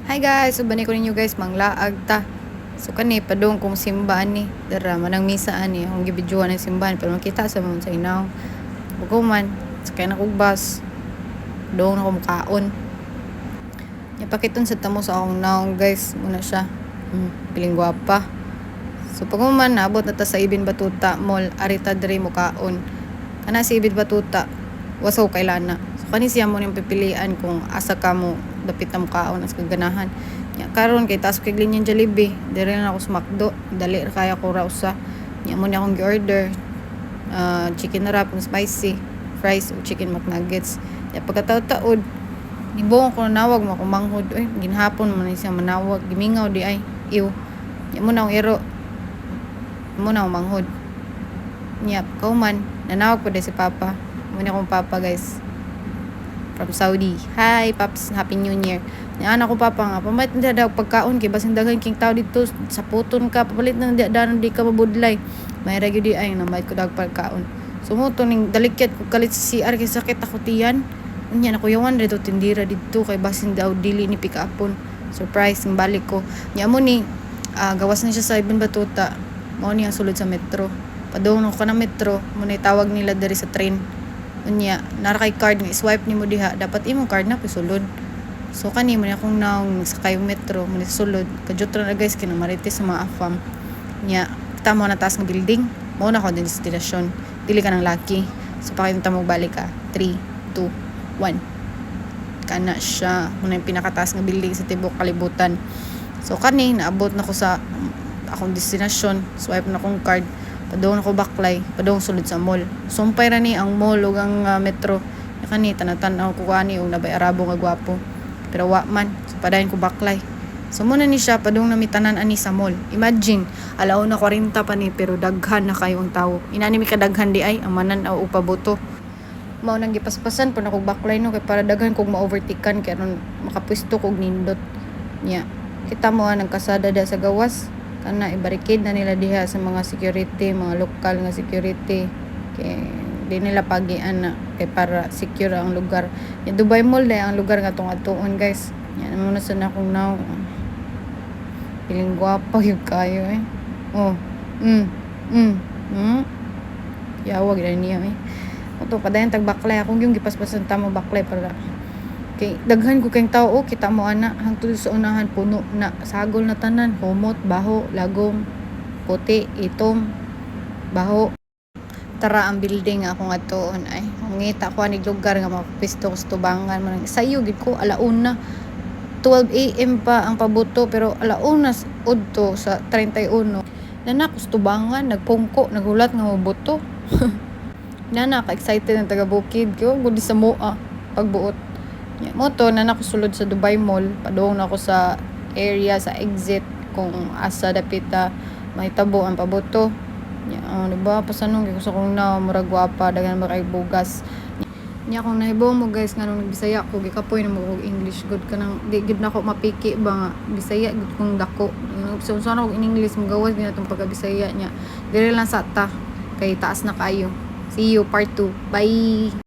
Hi guys, so bani ko ninyo guys manglaag ta. So kani padung kung simbahan ni dara manang misa ani ang gibidyoan ng simbahan pero makita sa mga sa inaw. Buguman sakay na kog bus. Doon ako mukaon. Yapakiton sa tamo sa akong naong guys muna siya. Piling gwapa. So paguman naabot na ta sa Ibin Batuta Mall arita diri mukaon. Kana si Ibin Batuta wasaw kay lana. So kani siya mo ning pipilian kung asa ka mo dapit na mukaon as kaganahan. Ya karon kay taas kay linya Jollibee, dire na ako sa McDo, dali ra kaya ko ra usa. Ya mo ni akong gi-order chicken wrap ng spicy, fries ug chicken McNuggets. Ya pagkataod-taod nibong ko nawag mo kumanghod oy ginhapon man ni siya manawag gimingaw di ay iw. Ya mo na akong iro. Mo na akong manghod. Nya kauman nanawag ko si Papa. Mo ni akong Papa guys from Saudi. Hi, Paps. Happy New Year. Yan ako, Papa nga. Pamalit na daw pagkaon. Kaya basing dagang king tao dito. Sa puton ka. Papalit na danon di ka mabudlay. May ragyo di ay na may kudag pagkaon. Sumuto ning dalikit ko kalit sa CR. Kaya sakit ako tiyan. Yan ako yawan dito tindira dito. Kaya basing daw dili ni pick upon. Surprise. Ang balik ko. Yan mo ni gawas na siya sa Ibin Batuta. Mo ni ang sulod sa metro. Padung ko na metro. Muna tawag nila dari sa train. Unya nara kay card nga swipe nimo diha dapat imong card na pisulod. So kani mo akong naong sakay metro mo sulod kadyot na guys kinamarites sa mga afam. Nya kita mo na taas ng building mo na ko din destination dili ka nang lucky. So pakita mo balik ka 3 2 1 kana siya mo na yung pinakataas ng building sa tibok kalibutan. So kani naabot na ko sa akong destination swipe na akong card. Padung ako baklay, padung sulod sa mall. Sumpay ra ni ang mall ug ang metro. Kani tanatan-tanaw ko ani og nabay arabo nga gwapo. Pero wa man, so padayon ko baklay. So muna ni siya padung namitanan ani sa mall. Imagine, alaw na 40 pa ni pero daghan na kayo ang tawo. Inani mi kadaghan di ay ang manan o upaboto. Mao nang gipaspasan pa na kog baklay no kay para daghan kog ma-overtakean kay aron makapwesto kog nindot. Nya, kita mo ang kasada da sa gawas. Kana ibarikid na nila diha sa mga security, mga lokal nga security kay di nila pagian na kay para secure ang lugar. Yung Dubai Mall day ang lugar nga tong atuon guys. Yan mo na sa nakong now. Piling gwapa yung kayo eh. Oh. Yawag na niya eh. Oto padayon tag baklay akong yung gipaspasan tamo baklay para kay daghan ko kayong tao kita mo ana hangtod sa unahan puno na sagol na tanan humot baho lagom puti itom baho tara ang building nga akong atuon ay ngita ko ani lugar nga mapisto ko sa tubangan man sayo gid ko alauna 12 AM pa ang pabuto pero alauna udto sa 31 nanak sa tubangan nagpungko nagulat nga mabuto nana ka excited ang taga Bukid ko gud sa moa pagbuot. Moto na nakusulod sa Dubai Mall padung na ako sa area sa exit kung asa dapit may tabo ang paboto diba pasanong ko sa kung na murag gwapa daghan makay bugas niya akong nahibaw mo guys nga nung Bisaya ko gikapoy na mo og English good ka nang di gid nako mapiki ba nga Bisaya gud kong dako so sana og in English mo gawas din atong pagka Bisaya niya dire lang sa ta kay taas na kayo. See you part 2 bye.